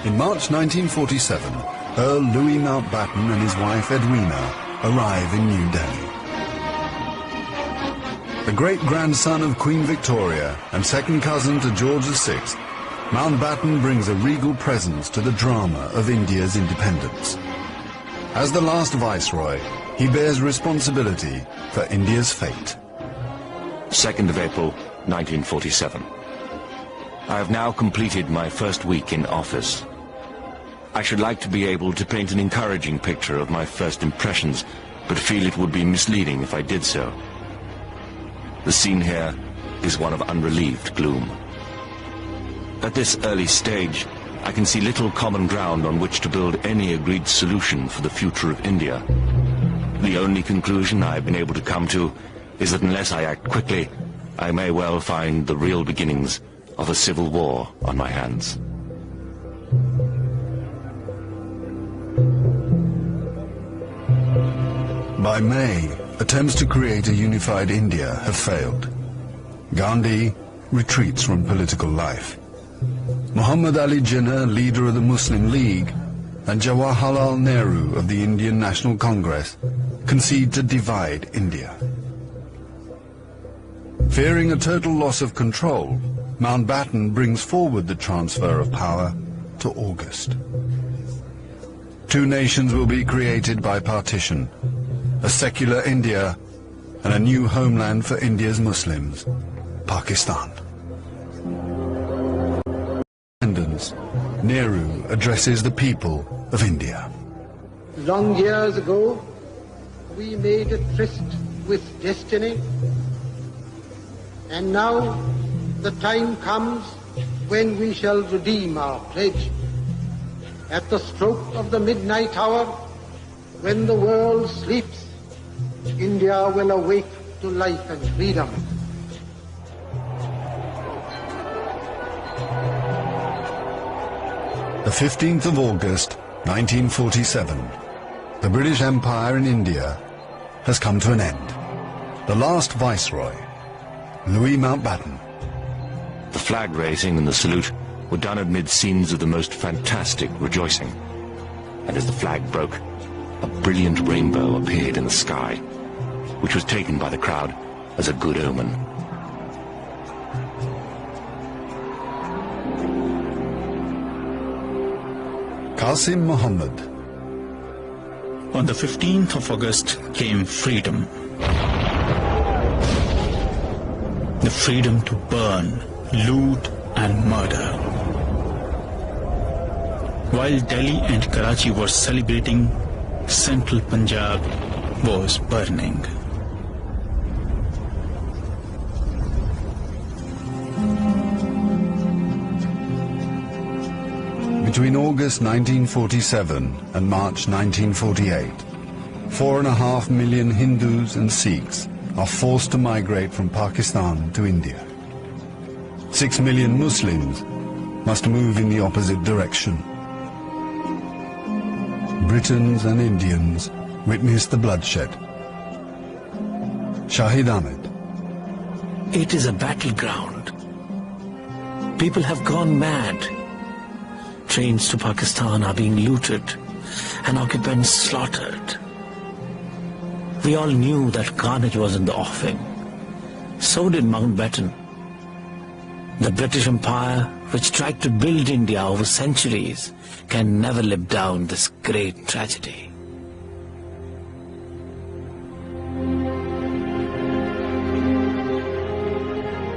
In March 1947, Earl Louis Mountbatten and his wife Edwina arrive in New Delhi. The great-grandson of Queen Victoria and second cousin to George VI, Mountbatten brings a regal presence to the drama of India's independence. As the last viceroy, he bears responsibility for India's fate. 2nd of April, 1947. I have now completed my first week in office. I should like to be able to paint an encouraging picture of my first impressions, but feel it would be misleading if I did so. The scene here is one of unrelieved gloom. At this early stage, I can see little common ground on which to build any agreed solution for the future of India. The only conclusion I have been able to come to is that unless I act quickly, I may well find the real beginnings of a civil war on my hands. By May, attempts to create a unified India have failed. Gandhi retreats from political life. Muhammad Ali Jinnah, leader of the Muslim League, and Jawaharlal Nehru of the Indian National Congress concede to divide India. Fearing a total loss of control, Mountbatten brings forward the transfer of power to August. Two nations will be created by partition, a secular India and a new homeland for India's Muslims, Pakistan. Independence, Nehru addresses the people of India. Long years ago, we made a tryst with destiny, and now the time comes when we shall redeem our pledge. At the stroke of the midnight hour, when the world sleeps, India will awake to life and freedom. The 15th of August, 1947. The British Empire in India has come to an end. The last viceroy, Louis Mountbatten. The flag raising and the salute were done amid scenes of the most fantastic rejoicing. And as the flag broke, a brilliant rainbow appeared in the sky, which was taken by the crowd as a good omen. Qasim Muhammad. On the 15th of August came freedom. The freedom to burn, loot and murder. While Delhi and Karachi were celebrating, central Punjab was burning. Between August 1947 and March 1948, 4.5 million Hindus and Sikhs are forced to migrate from Pakistan to India. 6 million Muslims must move in the opposite direction. Britons and Indians witness the bloodshed. Shahid Ahmed. It is a battleground. People have gone mad. Trains to Pakistan are being looted and occupants slaughtered. We all knew that carnage was in the offing. So did Mountbatten. The British Empire, which tried to build India over centuries, can never live down this great tragedy.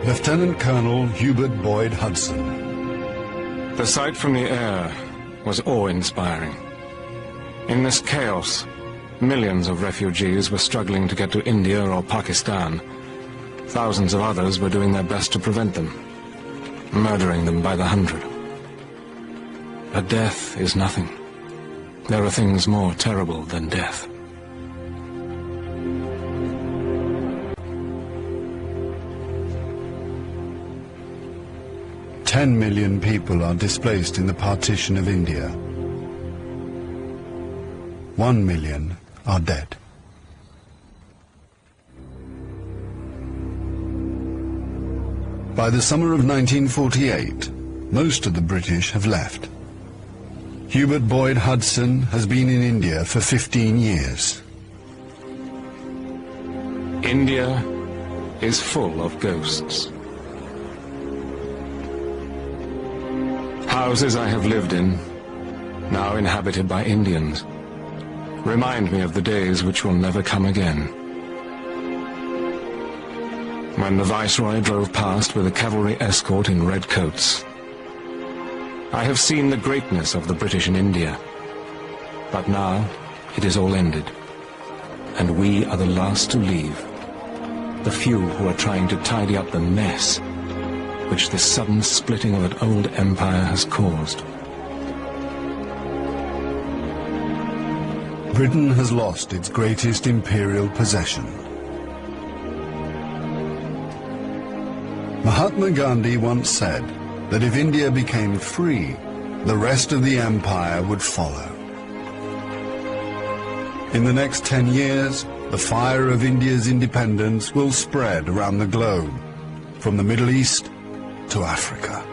Lieutenant Colonel Hubert Boyd Hudson. The sight from the air was awe-inspiring. In this chaos, millions of refugees were struggling to get to India or Pakistan. Thousands of others were doing their best to prevent them, murdering them by the hundred. But death is nothing. There are things more terrible than death. $10 million people are displaced in the partition of India. 1 million are dead. By the summer of 1948, most of the British have left. Hubert Boyd Hudson has been in India for 15 years. India is full of ghosts. Houses I have lived in, now inhabited by Indians, remind me of the days which will never come again. When the Viceroy drove past with a cavalry escort in red coats. I have seen the greatness of the British in India, but now it is all ended, and we are the last to leave, the few who are trying to tidy up the mess which the sudden splitting of an old empire has caused. Britain has lost its greatest imperial possession. Mahatma Gandhi once said that if India became free, the rest of the empire would follow. In the next 10 years, the fire of India's independence will spread around the globe, from the Middle East to Africa.